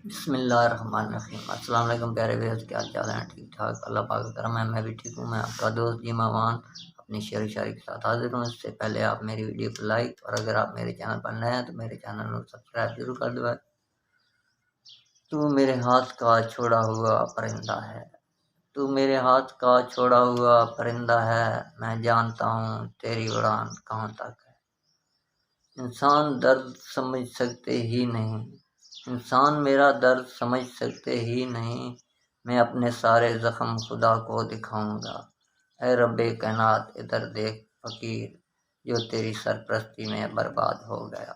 بسم اللہ الرحمن الرحیم۔ السلام علیکم پیارے ویئرز، کیا چال ہیں؟ ٹھیک ٹھاک، اللہ پاک کا کرم ہے، میں بھی ٹھیک ہوں۔ میں آپ کا دوست جی مامان اپنی شعر و شاعری کے ساتھ حاضر ہوں۔ اس سے پہلے آپ میری ویڈیو کو لائک اور اگر آپ میرے چینل پر نئے ہیں تو میرے چینل کو سبسکرائب ضرور کر دو۔ تو میرے ہاتھ کا چھوڑا ہوا پرندہ ہے، تو میرے ہاتھ کا چھوڑا ہوا پرندہ ہے، میں جانتا ہوں تیری اڑان کہاں تک ہے۔ انسان درد سمجھ سکتے ہی نہیں، انسان میرا درد سمجھ سکتے ہی نہیں، میں اپنے سارے زخم خدا کو دکھاؤں گا۔ اے رب کائنات ادھر دیکھ فقیر جو تیری سرپرستی میں برباد ہو گیا۔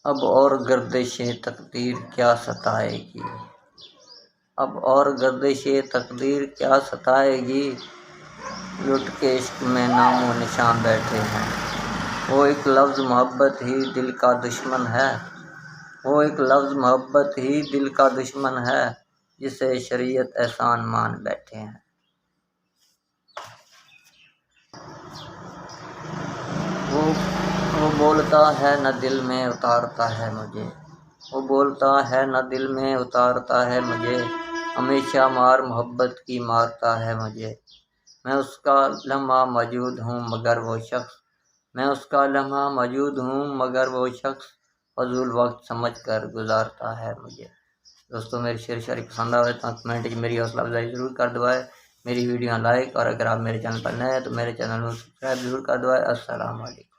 اب اور گردش تقدیر کیا ستائے گی، اب اور گردش تقدیر کیا ستائے گی، لٹ کے عشق میں نام و نشان بیٹھے ہیں۔ وہ ایک لفظ محبت ہی دل کا دشمن ہے، وہ ایک لفظ محبت ہی دل کا دشمن ہے، جسے شریعت احسان مان بیٹھے ہیں۔ وہ بولتا ہے نہ دل میں اتارتا ہے مجھے، وہ بولتا ہے نہ دل میں اتارتا ہے مجھے، ہمیشہ مار محبت کی مارتا ہے مجھے۔ میں اس کا لمحہ موجود ہوں مگر وہ شخص، میں اس کا لمحہ موجود ہوں مگر وہ شخص فضول وقت سمجھ کر گزارتا ہے مجھے۔ دوستو میری شعر شاعری پسند آئے تو کمنٹ میری حوصلہ افزائی ضرور کر دوائے، میری ویڈیو لائک اور اگر آپ میرے چینل پر نئے ہیں تو میرے چینل کو سبسکرائب ضرور کر دوائے۔ السلام علیکم۔